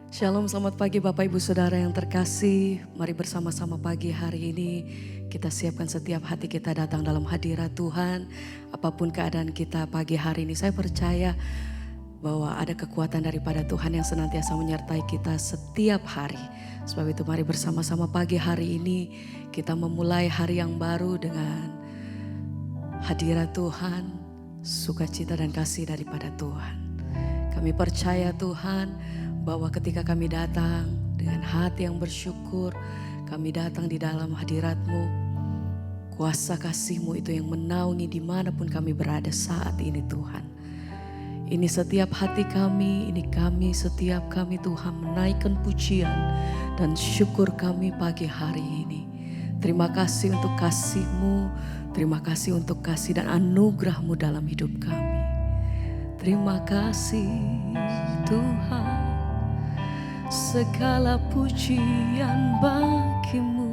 Shalom, selamat pagi Bapak Ibu Saudara yang terkasih. Mari bersama-sama pagi hari ini kita siapkan setiap hati kita datang dalam hadirat Tuhan. Apapun keadaan kita pagi hari ini, saya percaya bahwa ada kekuatan daripada Tuhan yang senantiasa menyertai kita setiap hari. Sebab itu mari bersama-sama pagi hari ini kita memulai hari yang baru dengan hadirat Tuhan, sukacita dan kasih daripada Tuhan. Kami percaya Tuhan bahwa ketika kami datang dengan hati yang bersyukur, kami datang di dalam hadirat-Mu, kuasa kasih-Mu itu yang menaungi dimanapun kami berada saat ini Tuhan. Ini setiap hati kami, setiap kami Tuhan menaikkan pujian dan syukur kami pagi hari ini. Terima kasih untuk kasih-Mu, terima kasih untuk kasih dan anugerah-Mu dalam hidup kami. Terima kasih Tuhan, segala pujian bagi-Mu.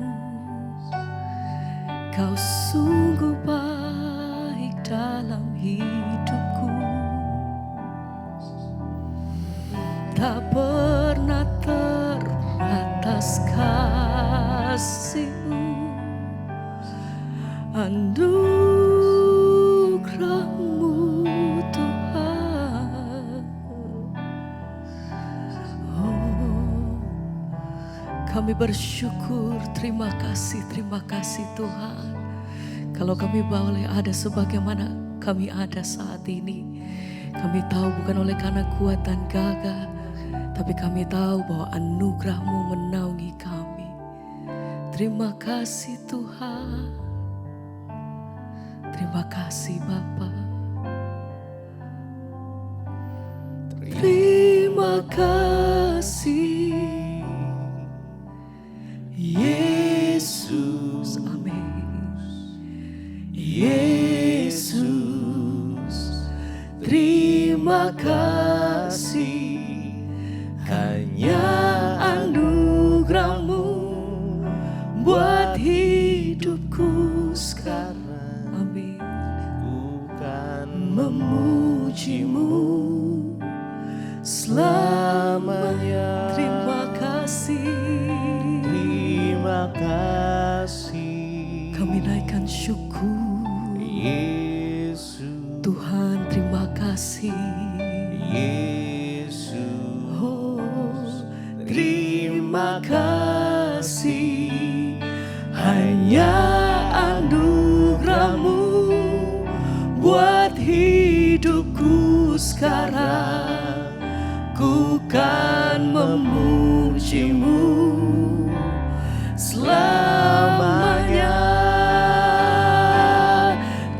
Kau sungguh baik dalam hidupku, tak pernah teratas kasih-Mu, anugerah-Mu Tuhan. Kami bersyukur, terima kasih Tuhan. Kalau kami boleh ada sebagaimana kami ada saat ini, kami tahu bukan oleh karena kuatan gagah, tapi kami tahu bahwa anugerah-Mu menaungi kami. Terima kasih Tuhan, terima kasih Bapa. Terima kasih Yesus, amin. Yesus, terima kasih, hanya anugerah-Mu buat hidupku sekarang. Amin. Ku kan Memuji-Mu selamanya. Terima kasih. terima kasih Kami naikkan syukur Yesus, Tuhan, terima kasih Yesus, oh, terima kasih, hanya anugerah-Mu buat hidupku sekarang. Ku kan memuji-Mu selamanya.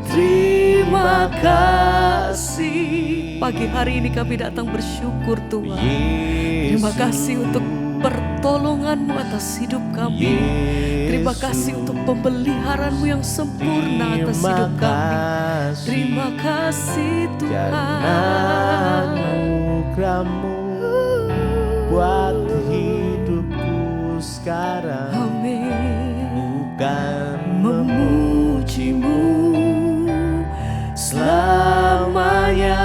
Terima kasih. Pagi hari ini kami datang bersyukur Tuhan. Terima kasih untuk pertolongan-Mu atas hidup kami. Terima kasih untuk pemeliharaan-Mu yang sempurna atas hidup kami. Terima kasih Tuhan. anugerah-Mu buat hidupku sekarang. Amin. Bukan Memuji-Mu selamanya.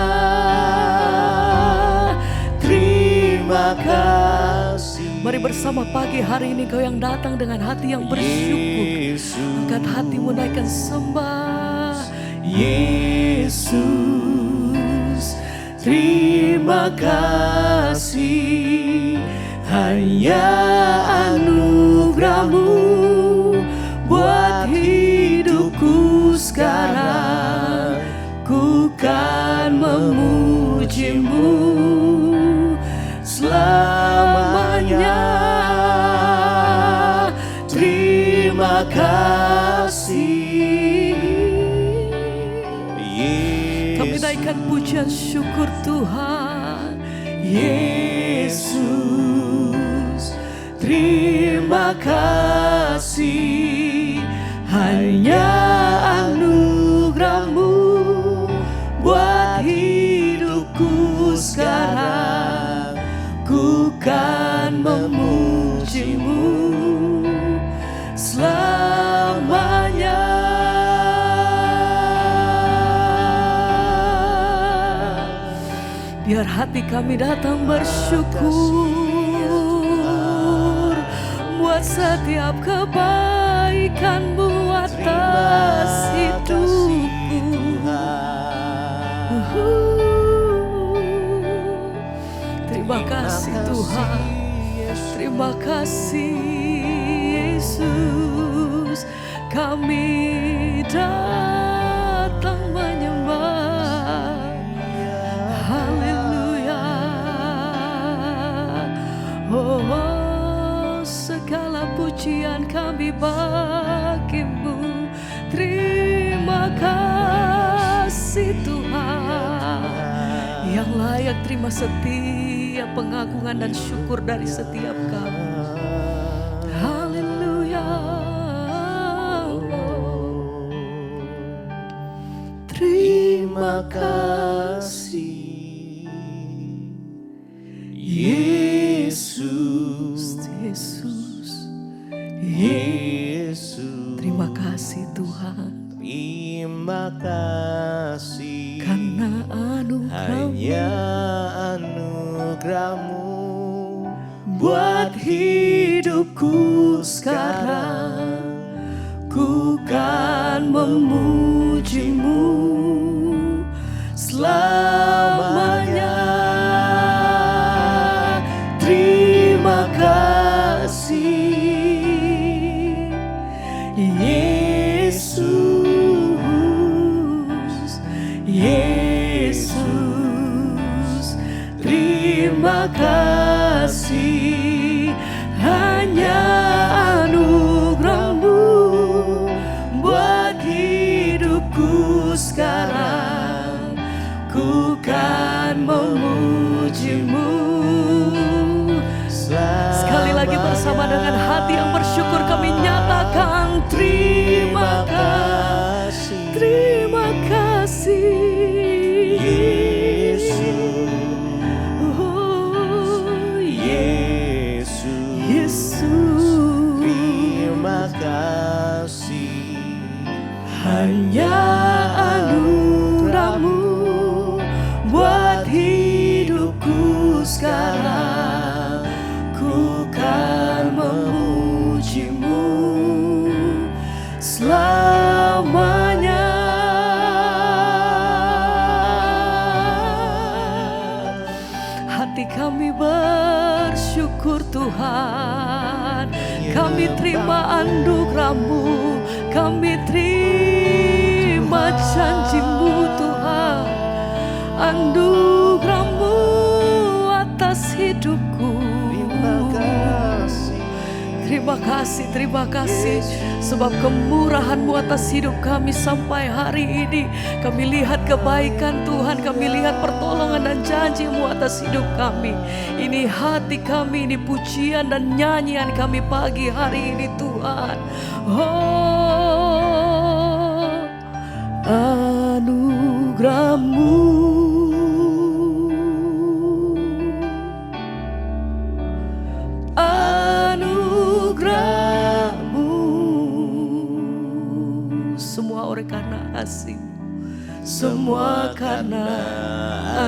Terima kasih. Mari bersama pagi hari ini kau yang datang dengan hati yang bersyukur. Yesus, Angkat hatimu, naikkan sembah. Yesus, terima kasih, hanya anugerah-Mu buat hidupku sekarang. Ku kan memuji-Mu selamanya. Terima kasih. Kami naikkan pujian syukur Tuhan. Yesus, terima kasih, hanya anugerah-Mu buat hidupku sekarang. Ku kan memuji-Mu selamanya. Biar hati kami datang bersyukur. setiap kebaikan-Mu atas hidupku. Terima kasih Tuhan, terima kasih Yesus. Kami datang menyembah. Haleluya. Oh, segala pujian kami bagi-Mu. Terima kasih Tuhan, yang layak terima setiap pengagungan dan syukur dari setiap kami. Haleluya. Terima kasih Yesus, Yesus, Yesus. terima kasih Tuhan. Terima kasih Karena anugerah-Mu, hanya anugerah-Mu buat hidupku sekarang. Ku kan memuji-Mu selamanya. Terima kasih Yesus, Yesus. Terima kasih hanya anugerah-Mu buat hidupku sekarang. Ku kan memuji-Mu. Sekali lagi bersama dengan hati yang bersyukur kami nyatakan terima kasih, terima kasih Yesus, oh, Yesus. Yesus. Terima kasih Hanya anugerah-Mu buat hidupku sekarang. Ku kan memuji-Mu selamanya. Hati kami bersyukur Tuhan. Kami terima anugerah-Mu, kami terima janji-Mu Tuhan. Anugerah-Mu atas hidupku. Terima kasih sebab kemurahan-Mu atas hidup kami sampai hari ini. Kami lihat kebaikan Tuhan, kami lihat pertolongan dan janji-Mu atas hidup kami. Ini hati kami, ini pujian dan nyanyian kami pagi hari ini Tuhan. Oh, anugerah-Mu, semua oleh karena kasih, semua karena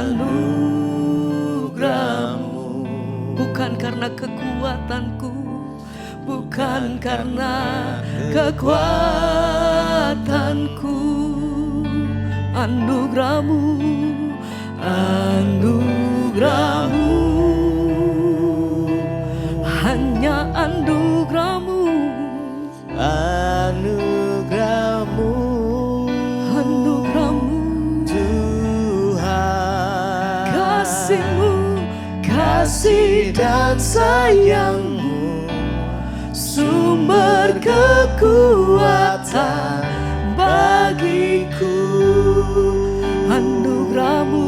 anugerah-Mu, bukan karena kekuatanku, bukan karena kekuatanku. Anugerah-Mu, anugerah-Mu, hanya anugerah-Mu, anugerah-Mu, anugerah-Mu, Tuhan. kasih-Mu, kasih dan sayang-Mu, sumber kekuatan bagiku. Anugerah-Mu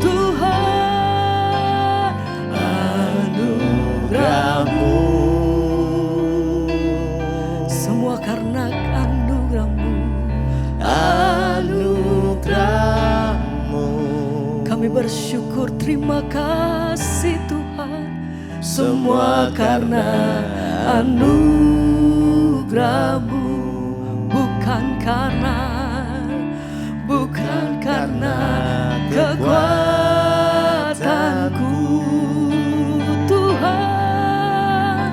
Tuhan, anugerah-Mu, semua karena anugerah-Mu, anugerah-Mu. Kami bersyukur, terima kasih Tuhan, semua karena anugerah-Mu, bukan karena kekuatanku Tuhan.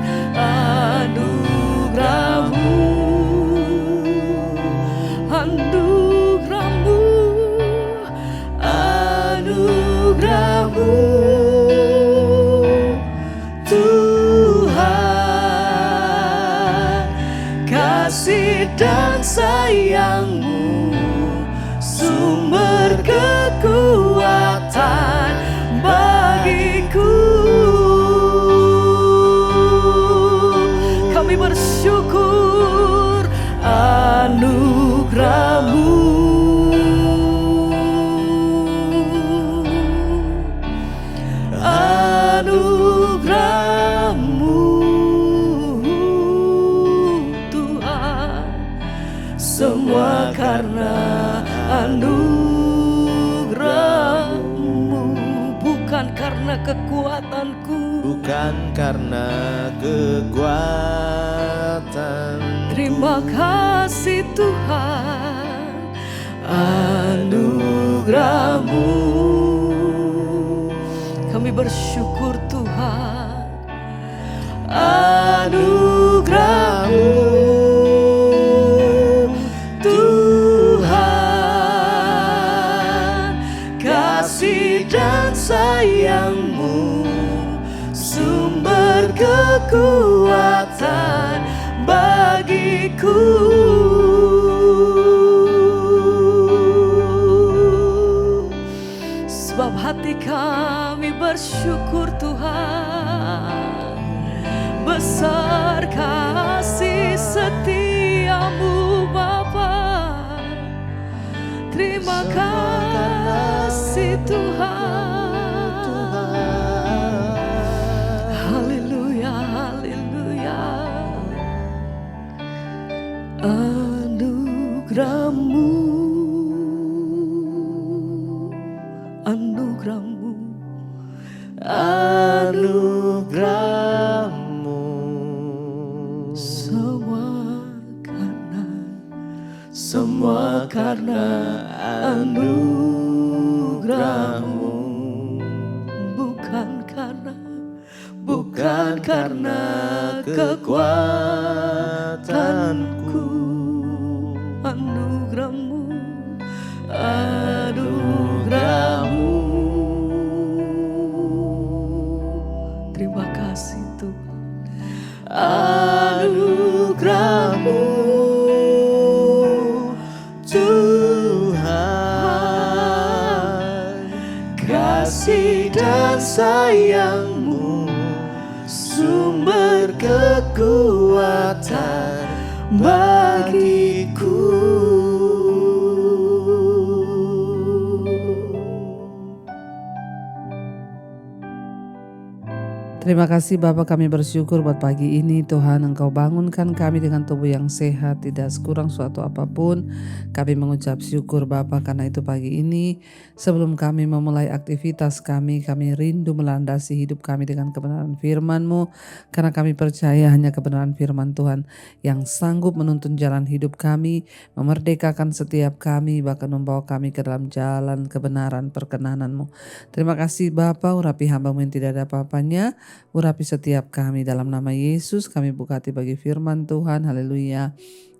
kasih dan sayang-Mu, sumber kekuatan bagiku. Kami bersyukur anugerah-Mu, anugerah-Mu Tuhan, semua karena anugerah-Mu, bukan karena kekuatanku, bukan karena kekuatan. terima kasih Tuhan, anugerah-Mu. Kami bersyukur Tuhan, anugerah-Mu Tuhan, kasih dan sayang-Mu, sumber kekuatan bagiku. Sebab hati kami bersyukur Tuhan, besar kasih setia-Mu Bapa. Terima kasih Tuhan. Haleluya, haleluya. Anugerah-Mu, anugerah-Mu, Anugerah-Mu, semua karena anugerah-Mu, bukan karena kekuatanku. Anugerah-Mu, anugerah-Mu, terima kasih Tuhan, anugerah-Mu Tuhan, kasih dan sayang-Mu, sumber kekuatan bagiku. Terima kasih Bapa, kami bersyukur buat pagi ini Tuhan, Engkau bangunkan kami dengan tubuh yang sehat, tidak kurang suatu apapun. Kami mengucap syukur Bapa, karena itu pagi ini sebelum kami memulai aktivitas kami rindu melandasi hidup kami dengan kebenaran firman-Mu, karena kami percaya hanya kebenaran firman Tuhan yang sanggup menuntun jalan hidup kami, memerdekakan setiap kami, bahkan membawa kami ke dalam jalan kebenaran perkenanan-Mu. Terima kasih Bapa, urapi hamba-Mu yang tidak ada apa-apanya, urapi setiap kami dalam nama Yesus. Kami buka hati bagi firman Tuhan. Haleluya.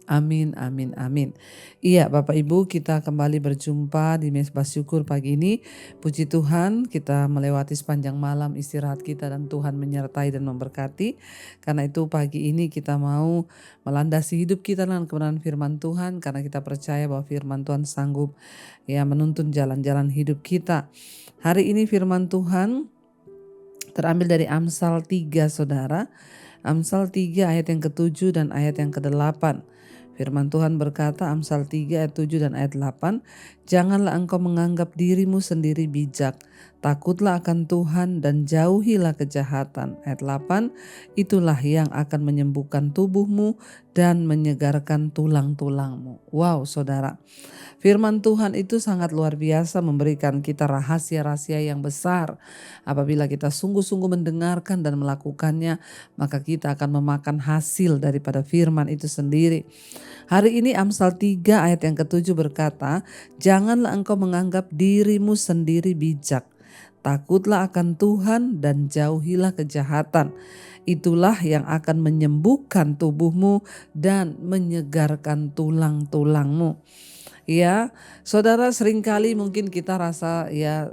Amin, amin, amin. Iya Bapak Ibu, kita kembali berjumpa di Mezbah Syukur pagi ini. Puji Tuhan, kita melewati sepanjang malam istirahat kita dan Tuhan menyertai dan memberkati. Karena itu pagi ini kita mau melandasi hidup kita dengan kebenaran firman Tuhan, karena kita percaya bahwa firman Tuhan sanggup ya menuntun jalan-jalan hidup kita. Hari ini firman Tuhan terambil dari Amsal 3 saudara. Amsal 3 ayat yang ke-7 dan ayat yang ke-8. Firman Tuhan berkata, Amsal 3 ayat 7 dan ayat 8, janganlah engkau menganggap dirimu sendiri bijak, takutlah akan Tuhan dan jauhilah kejahatan. Ayat 8, itulah yang akan menyembuhkan tubuhmu dan menyegarkan tulang-tulangmu. Wow saudara, firman Tuhan itu sangat luar biasa, memberikan kita rahasia-rahasia yang besar. Apabila kita sungguh-sungguh mendengarkan dan melakukannya, maka kita akan memakan hasil daripada firman itu sendiri. Hari ini Amsal 3 ayat yang ke-7 berkata, janganlah engkau menganggap dirimu sendiri bijak, takutlah akan Tuhan dan jauhilah kejahatan. Itulah yang akan menyembuhkan tubuhmu dan menyegarkan tulang-tulangmu. Ya, saudara, seringkali mungkin kita rasa ya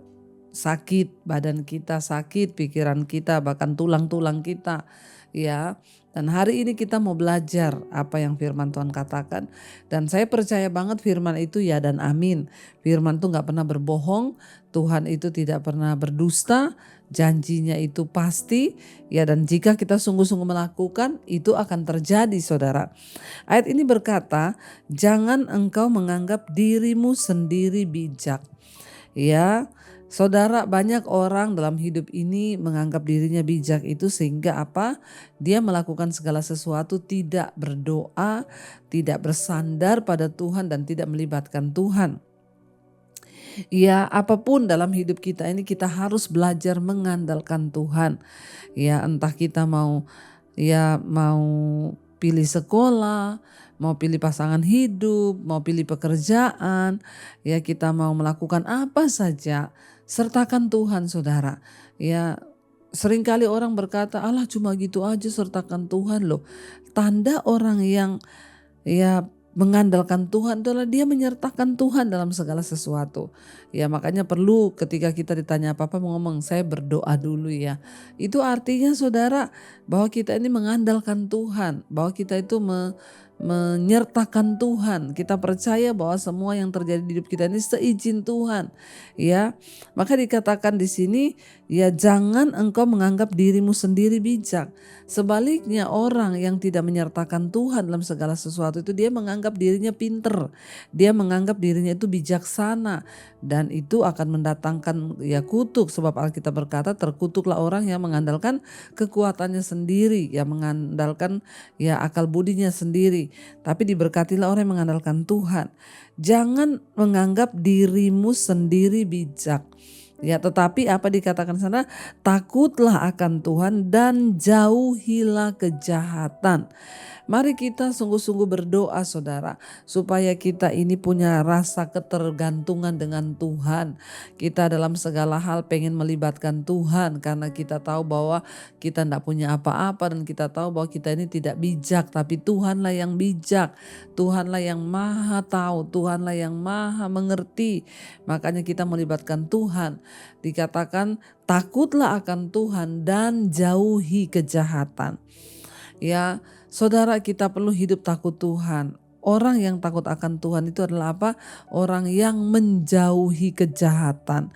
sakit, badan kita sakit, pikiran kita, bahkan tulang-tulang kita ya. Dan hari ini kita mau belajar apa yang firman Tuhan katakan. Dan saya percaya banget firman itu ya dan amin. Firman itu gak pernah berbohong, Tuhan itu tidak pernah berdusta, janjinya itu pasti ya, dan jika kita sungguh-sungguh melakukan itu akan terjadi, saudara. Ayat ini berkata, jangan engkau menganggap dirimu sendiri bijak. Ya, saudara, banyak orang dalam hidup ini menganggap dirinya bijak itu sehingga apa? Dia melakukan segala sesuatu tidak berdoa, tidak bersandar pada Tuhan dan tidak melibatkan Tuhan. Ya, apapun dalam hidup kita ini kita harus belajar mengandalkan Tuhan. Ya, entah kita mau pilih sekolah, mau pilih pasangan hidup, mau pilih pekerjaan, ya kita mau melakukan apa saja, sertakan Tuhan, saudara. Ya, seringkali orang berkata, "Allah, cuma gitu aja sertakan Tuhan loh." Tanda orang yang mengandalkan Tuhan adalah dia menyertakan Tuhan dalam segala sesuatu. Ya, makanya perlu ketika kita ditanya apa-apa mau ngomong, saya berdoa dulu ya. Itu artinya, saudara, bahwa kita ini mengandalkan Tuhan, bahwa kita itu menyertakan Tuhan. Kita percaya bahwa semua yang terjadi di hidup kita ini seizin Tuhan. Ya, maka dikatakan di sini, ya jangan engkau menganggap dirimu sendiri bijak. Sebaliknya, orang yang tidak menyertakan Tuhan dalam segala sesuatu itu dia menganggap dirinya pinter. Dia menganggap dirinya itu bijaksana. Dan itu akan mendatangkan kutuk. Sebab Alkitab berkata, terkutuklah orang yang mengandalkan kekuatannya sendiri. Yang mengandalkan akal budinya sendiri. Tapi diberkatilah orang yang mengandalkan Tuhan. Jangan menganggap dirimu sendiri bijak. Ya, tetapi apa dikatakan sana? Takutlah akan Tuhan dan jauhilah kejahatan. Mari kita sungguh-sungguh berdoa, saudara, supaya kita ini punya rasa ketergantungan dengan Tuhan. Kita dalam segala hal pengen melibatkan Tuhan karena kita tahu bahwa kita tidak punya apa-apa dan kita tahu bahwa kita ini tidak bijak, tapi Tuhanlah yang bijak. Tuhanlah yang maha tahu, Tuhanlah yang maha mengerti. Makanya kita melibatkan Tuhan. Dikatakan takutlah akan Tuhan dan jauhi kejahatan. Ya, saudara, kita perlu hidup takut Tuhan. Orang yang takut akan Tuhan itu adalah apa? Orang yang menjauhi kejahatan.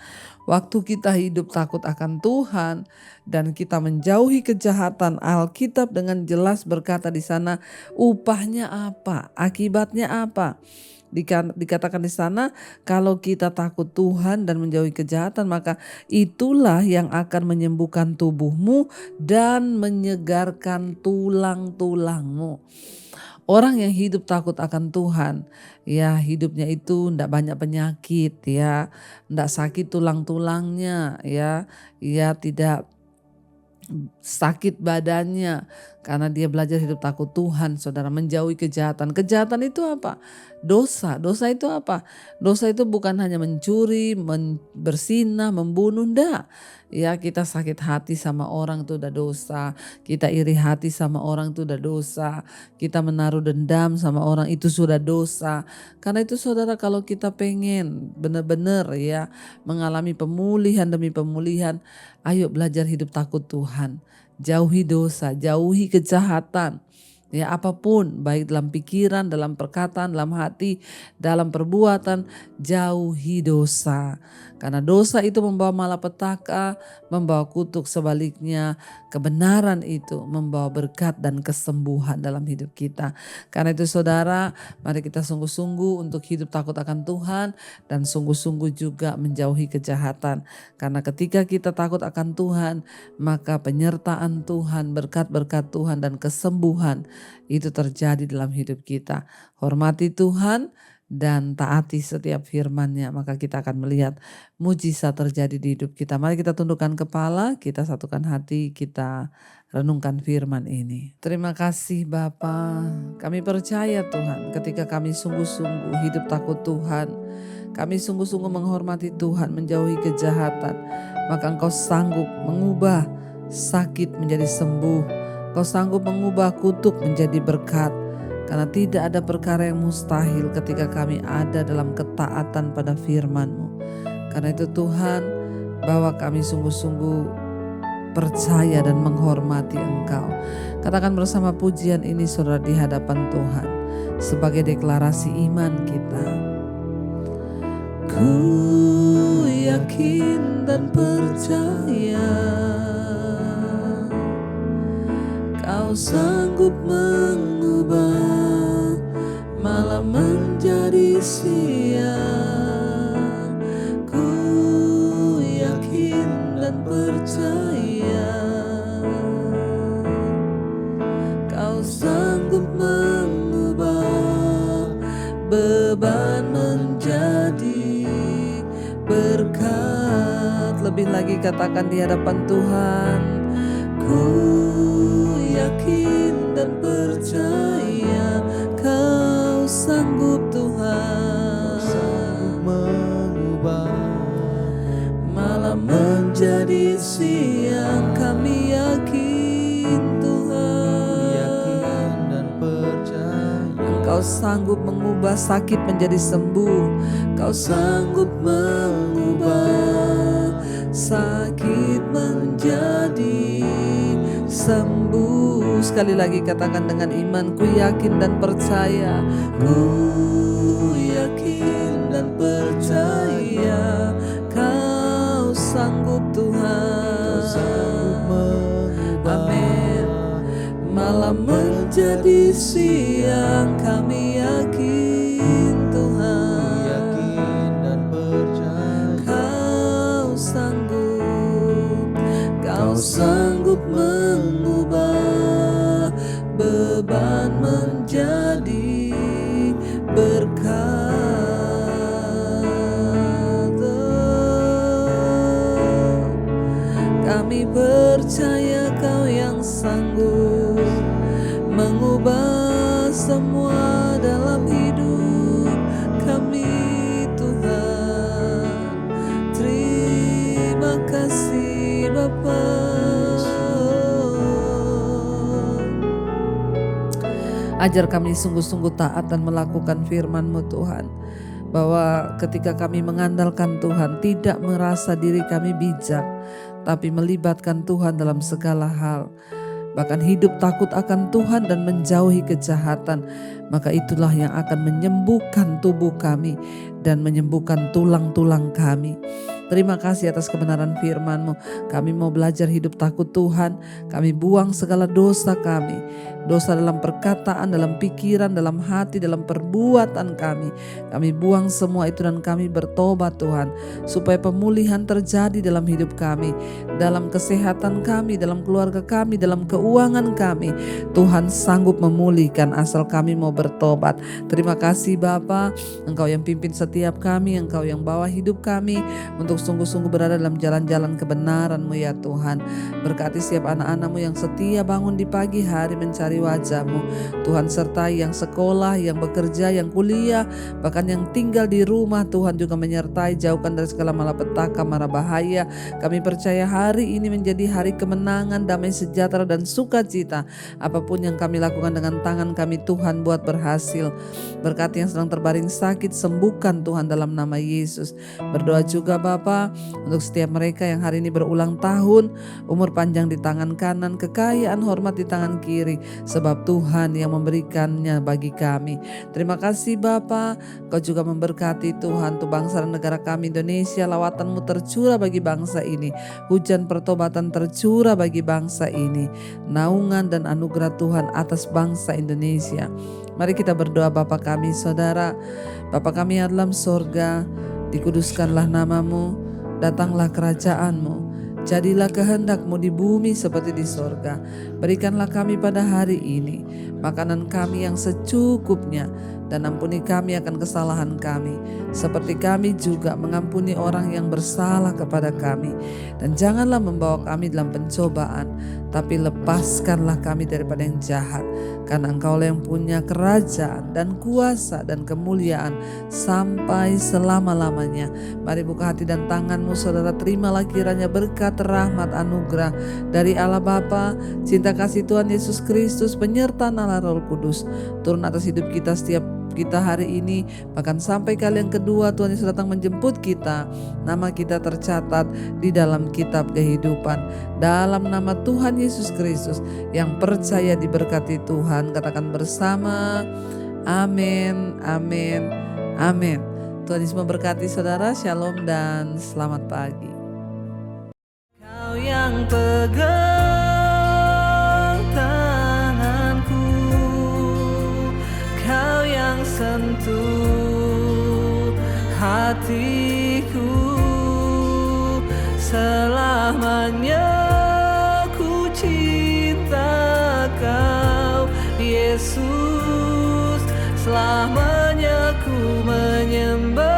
Waktu kita hidup takut akan Tuhan dan kita menjauhi kejahatan, Alkitab dengan jelas berkata di sana, upahnya apa? Akibatnya apa? Dikatakan di sana, kalau kita takut Tuhan dan menjauhi kejahatan, maka itulah yang akan menyembuhkan tubuhmu dan menyegarkan tulang-tulangmu. Orang yang hidup takut akan Tuhan, ya hidupnya itu tidak banyak penyakit, ya tidak sakit tulang-tulangnya, ya tidak sakit badannya, karena dia belajar hidup takut Tuhan, saudara. Menjauhi kejahatan. Kejahatan itu apa? Dosa. Dosa itu apa? Dosa itu bukan hanya mencuri, berzinah, membunuh, enggak. Ya, kita sakit hati sama orang itu udah dosa. Kita iri hati sama orang itu udah dosa. Kita menaruh dendam sama orang itu sudah dosa. Karena itu, saudara, kalau kita pengen benar-benar mengalami pemulihan demi pemulihan, ayo belajar hidup takut Tuhan. Jauhi dosa, jauhi kejahatan. Ya, apapun, baik dalam pikiran, dalam perkataan, dalam hati, dalam perbuatan, jauhi dosa. Karena dosa itu membawa malapetaka, membawa kutuk. Sebaliknya, kebenaran itu membawa berkat dan kesembuhan dalam hidup kita. Karena itu, saudara, mari kita sungguh-sungguh untuk hidup takut akan Tuhan dan sungguh-sungguh juga menjauhi kejahatan. Karena ketika kita takut akan Tuhan, maka penyertaan Tuhan, berkat-berkat Tuhan dan kesembuhan itu terjadi dalam hidup kita. Hormati Tuhan dan taati setiap firman-Nya, maka kita akan melihat mujizat terjadi di hidup kita. Mari kita tundukkan kepala, kita satukan hati, kita renungkan firman ini. Terima kasih Bapa, kami percaya Tuhan, ketika kami sungguh-sungguh hidup takut Tuhan, kami sungguh-sungguh menghormati Tuhan, menjauhi kejahatan, maka Engkau sanggup mengubah sakit menjadi sembuh. Kau sanggup mengubah kutuk menjadi berkat. Karena tidak ada perkara yang mustahil ketika kami ada dalam ketaatan pada firman-Mu. Karena itu Tuhan, bawa kami sungguh-sungguh percaya dan menghormati Engkau. Katakan bersama pujian ini saudara di hadapan Tuhan sebagai deklarasi iman kita. Ku yakin dan percaya Kau sanggup mengubah malam menjadi siang. Ku yakin dan percaya Kau sanggup mengubah beban menjadi berkat. Lebih lagi katakan di hadapan Tuhan, ku yakin dan percaya Kau sanggup Tuhan, sanggup mengubah malam menjadi siang. Kami yakin Tuhan, yakin dan percaya Engkau sanggup mengubah sakit menjadi sembuh. Kau sanggup mengubah sakit menjadi sembuh. Sekali lagi katakan dengan iman, ku yakin dan percaya. Ku yakin dan percaya Kau sanggup Tuhan, sanggup mengubah amin. Malam menjadi siang, kami yakin Tuhan, yakin dan percaya Kau sanggup mengubah beban menjadi berkat. Kami percaya Kau yang sanggup mengubah semua dalam hidup kami Tuhan. Terima kasih Bapa. Ajar kami sungguh-sungguh taat dan melakukan firman-Mu Tuhan. Bahwa ketika kami mengandalkan Tuhan, tidak merasa diri kami bijak, tapi melibatkan Tuhan dalam segala hal. Bahkan hidup takut akan Tuhan dan menjauhi kejahatan. Maka itulah yang akan menyembuhkan tubuh kami dan menyembuhkan tulang-tulang kami. Terima kasih atas kebenaran firman-Mu. Kami mau belajar hidup takut Tuhan. Kami buang segala dosa kami. Dosa dalam perkataan, dalam pikiran, dalam hati, dalam perbuatan kami. Kami buang semua itu dan kami bertobat Tuhan. Supaya pemulihan terjadi dalam hidup kami. Dalam kesehatan kami, dalam keluarga kami, dalam keuangan kami. Tuhan sanggup memulihkan asal kami mau bertobat. Terima kasih Bapa. Engkau yang pimpin setiap kami. Engkau yang bawa hidup kami untuk sungguh-sungguh berada dalam jalan-jalan kebenaran-Mu ya Tuhan. Berkati setiap anak-anak-Mu yang setia bangun di pagi hari mencari wajah-Mu. Tuhan sertai yang sekolah, yang bekerja, yang kuliah, bahkan yang tinggal di rumah. Tuhan juga menyertai, jauhkan dari segala malapetaka, mara bahaya. Kami percaya hari ini menjadi hari kemenangan, damai sejahtera dan sukacita. Apapun yang kami lakukan dengan tangan kami Tuhan buat berhasil. Berkati yang sedang terbaring sakit, sembuhkan Tuhan dalam nama Yesus. Berdoa juga Bapa untuk setiap mereka yang hari ini berulang tahun, umur panjang di tangan kanan, kekayaan hormat di tangan kiri, sebab Tuhan yang memberikannya bagi kami. Terima kasih Bapa. Kau juga memberkati Tuhan untuk bangsa dan negara kami Indonesia. Lawatan-Mu tercurah bagi bangsa ini, hujan pertobatan tercurah bagi bangsa ini, naungan dan anugerah Tuhan atas bangsa Indonesia. Mari kita berdoa. Bapa kami saudara, Bapa kami yang dalam sorga, dikuduskanlah nama-Mu, datanglah kerajaan-Mu, jadilah kehendak-Mu di bumi seperti di sorga. Berikanlah kami pada hari ini makanan kami yang secukupnya, dan ampuni kami akan kesalahan kami, seperti kami juga mengampuni orang yang bersalah kepada kami. Dan janganlah membawa kami dalam pencobaan, tapi lepaskanlah kami daripada yang jahat. Karena Engkaulah yang punya kerajaan dan kuasa dan kemuliaan sampai selama-lamanya. Mari buka hati dan tangan-Mu saudara, terimalah kiranya berkat, rahmat, anugerah dari Allah Bapa, cinta kasih Tuhan Yesus Kristus, penyertaan Allah Roh Kudus turun atas hidup kita setiap kita hari ini, bahkan sampai kali yang kedua Tuhan Yesus datang menjemput kita, nama kita tercatat di dalam kitab kehidupan. Dalam nama Tuhan Yesus Kristus, yang percaya diberkati Tuhan, katakan bersama, amin, amin, amin. Tuhan Yesus memberkati saudara, shalom dan selamat pagi. Kau yang pegang tanganku, Kau yang sentuh hatiku, selamanya ku cinta Kau Yesus, selamanya ku menyembahmu.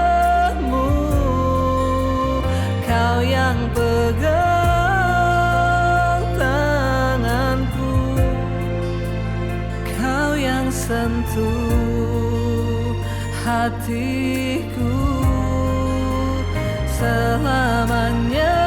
Kau yang pegang tanganku, Kau yang sentuh hatiku, selamanya